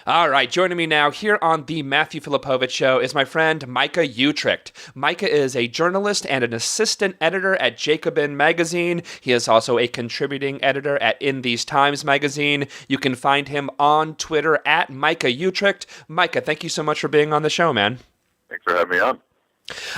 All right, joining me now here on the Matthew Filipowicz Show is my friend Micah Uetricht. Micah is a journalist and an assistant editor at Jacobin Magazine. He is also a contributing editor at In These Times Magazine. You can find him on Twitter at Micah Uetricht. Micah, thank you so much for being on the show, man. Thanks for having me on.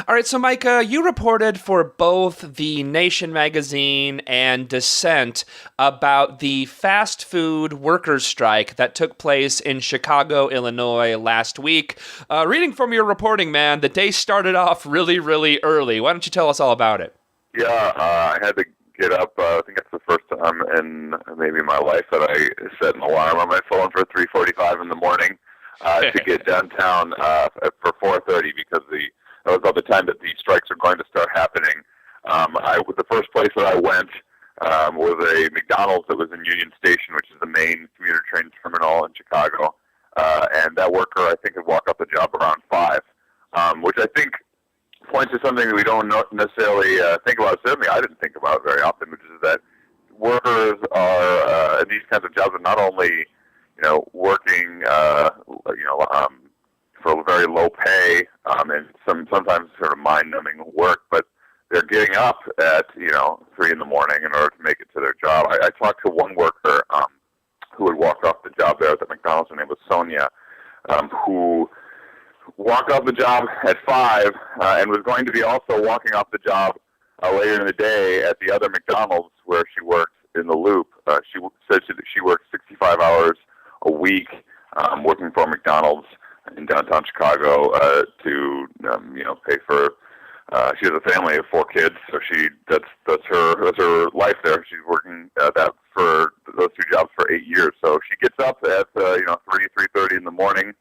All right, so Micah, you reported for both The Nation magazine and Dissent about the fast food workers' strike that took place in Chicago, Illinois last week. Reading from your reporting, man, the day started off really, really early. Why don't you tell us all about it? Yeah, I had to get up. I think it's the first time in maybe my life that I set an alarm on my phone for 3:45 in the morning to get downtown for 4:30 because that was about the time that the strikes are going to start happening. The first place that I went was a McDonald's that was in Union Station, which is the main commuter train terminal in Chicago. And that worker, I think, had walked up the job around 5, which I think points to something that we don't necessarily think about. Certainly, I didn't think about very often, which is that workers are in these kinds of jobs are not only, working, for very low pay and sometimes sort of mind-numbing work, but they're getting up at 3 in the morning in order to make it to their job. I talked to one worker who had walked off the job there at the McDonald's. Her name was Sonia, who walked off the job at 5 and was going to be also walking off the job later in the day at the other McDonald's where she worked in the Loop. She said she worked 65 hours a week working for McDonald's in downtown Chicago to pay for. She has a family of 4 kids, so that's her life there. She's working that for those 2 jobs for 8 years. So she gets up at 3:30 in the morning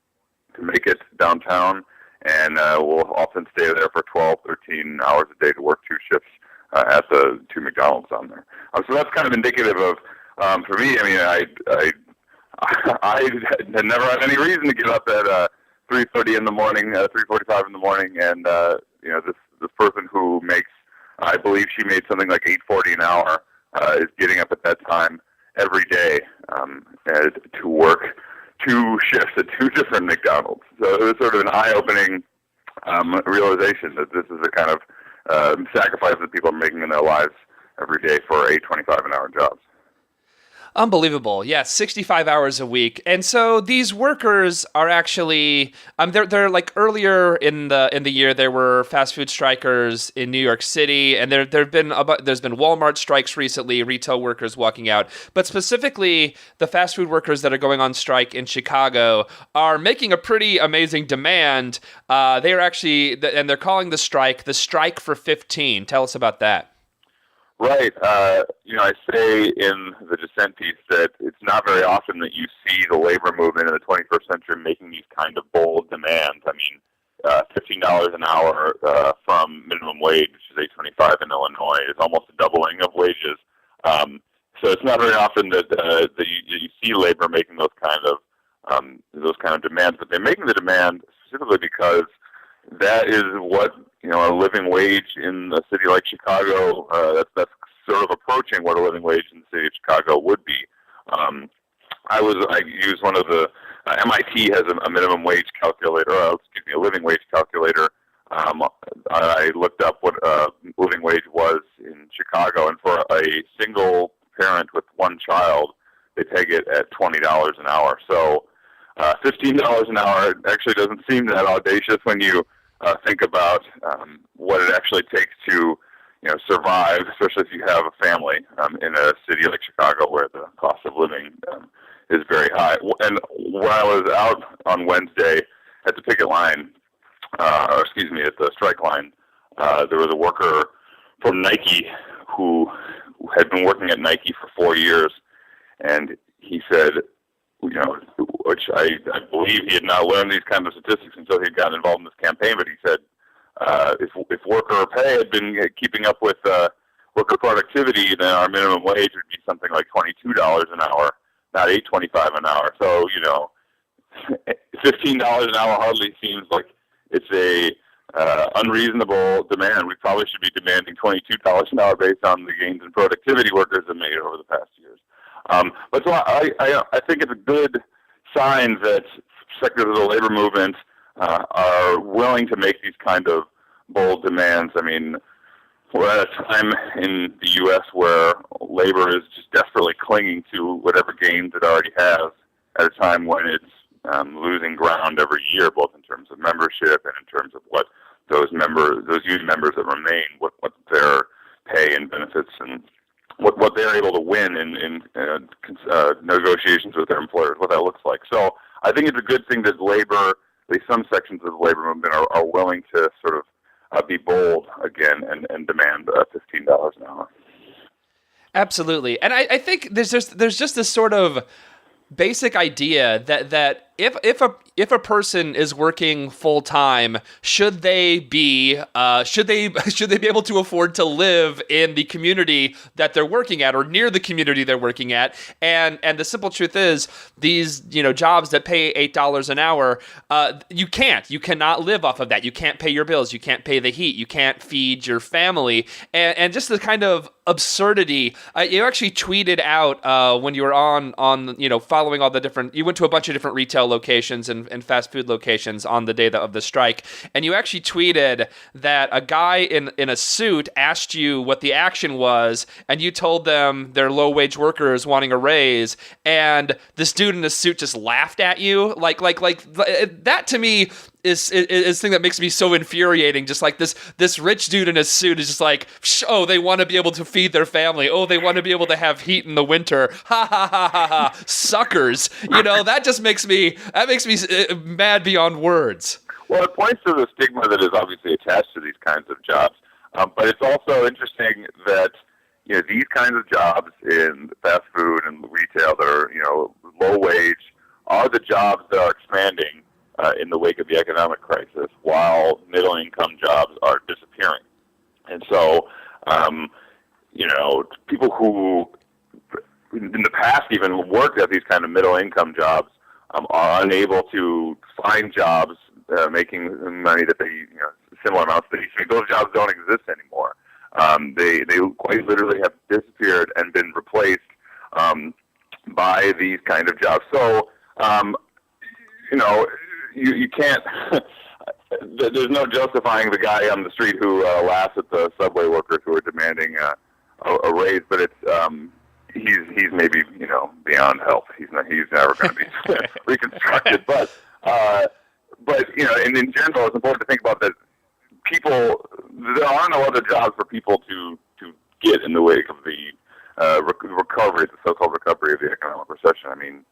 to make it downtown, and will often stay there for 12, 13 hours a day to work 2 shifts at the 2 McDonald's down there. So that's kind of indicative of, for me. I mean, I had never had any reason to get up at 3:30 in the morning, 3:45 in the morning, and this person who makes, I believe she made something like $8.40 an hour, is getting up at that time every day to work 2 shifts at 2 different McDonald's. So it was sort of an eye-opening realization that this is the kind of sacrifice that people are making in their lives every day for $8.25 an hour jobs. Unbelievable. Yeah, 65 hours a week. And so these workers are actually they're like earlier in the year there were fast food strikers in New York City, and there's been Walmart strikes recently, retail workers walking out. But specifically the fast food workers that are going on strike in Chicago are making a pretty amazing demand. They are actually and they're calling the strike for 15. Tell us about that. Right. I say in the Dissent piece that it's not very often that you see the labor movement in the 21st century making these kind of bold demands. I mean, $15 an hour from minimum wage, which is $8.25 in Illinois, is almost a doubling of wages. So it's not very often that you see labor making those kind of demands, but they're making the demand specifically because that is what a living wage in a city like Chicago. That's sort of approaching what a living wage in the city of Chicago would be. I used one of the MIT has a minimum wage calculator. A living wage calculator. I looked up what living wage was in Chicago, and for a single parent with 1 child, they peg it at $20 an hour. So $15 an hour actually doesn't seem that audacious when you think about what it actually takes to survive, especially if you have a family in a city like Chicago where the cost of living is very high. And when I was out on Wednesday at the picket line, at the strike line, there was a worker from Nike who had been working at Nike for 4 years, and he said, which I believe he had not learned these kinds of statistics until he got involved in this campaign, but he said if worker pay had been keeping up with worker productivity, then our minimum wage would be something like $22 an hour, not $8.25 an hour. So, $15 an hour hardly seems like it's a unreasonable demand. We probably should be demanding $22 an hour based on the gains in productivity workers have made over the past years. But so I think it's a good signs that sectors of the labor movement are willing to make these kind of bold demands. I mean, we're at a time in the U.S. where labor is just desperately clinging to whatever gains it already has at a time when it's losing ground every year, both in terms of membership and in terms of what those union members that remain, what their pay and benefits and what they're able to win in negotiations with their employers, what that looks like. So I think it's a good thing that labor, at least some sections of the labor movement, are willing to sort of be bold again and demand $15 an hour. Absolutely. And I think there's just this sort of basic idea that if a person is working full time, should they be able to afford to live in the community that they're working at or near the community they're working at? And the simple truth is, these jobs that pay $8 an hour, you cannot live off of that. You can't pay your bills. You can't pay the heat. You can't feed your family. And just the kind of absurdity. You actually tweeted out when you were on following all the different. You went to a bunch of different retail locations and fast food locations on the day of the strike, and you actually tweeted that a guy in a suit asked you what the action was, and you told them they're low wage workers wanting a raise, and this dude in a suit just laughed at you. Like that to me is the thing that makes me so infuriating. Just like this rich dude in a suit is just like, oh, they want to be able to feed their family. Oh, they want to be able to have heat in the winter. Ha ha ha ha ha. Suckers. That makes me mad beyond words. Well, it points to the stigma that is obviously attached to these kinds of jobs. But it's also interesting that these kinds of jobs in fast food and retail that are low wage are the jobs that are expanding in the wake of the economic crisis, while middle-income jobs are disappearing. And so, people who in the past even worked at these kind of middle-income jobs are unable to find jobs making money that they, similar amounts that they, those jobs don't exist anymore. They quite literally have disappeared and been replaced by these kind of jobs. So, you can't. There's no justifying the guy on the street who laughs at the subway workers who are demanding a raise, but it's he's maybe beyond help. He's never going to be reconstructed. But and in general, it's important to think about that. There are no other jobs for people to get in the wake of the recovery, the so-called recovery of the economic recession. I mean,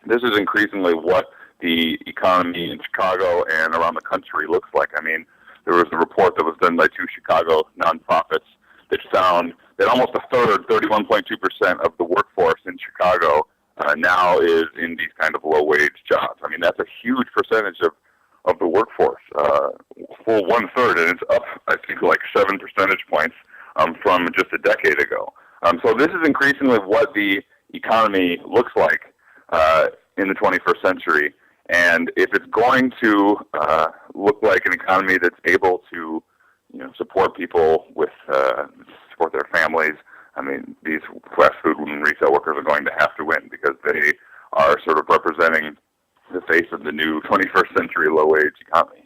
this is increasingly what the economy in Chicago and around the country looks like. I mean, there was a report that was done by two Chicago nonprofits that found that almost a third, 31.2% of the workforce in Chicago now is in these kind of low-wage jobs. I mean, that's a huge percentage of the workforce, full one-third, and it's up, I think, like 7 percentage points from just a decade ago. So this is increasingly what the economy looks like in the 21st century. And if it's going to look like an economy that's able to, support people with support their families, I mean, these fast food and retail workers are going to have to win because they are sort of representing the face of the new 21st century low-wage economy.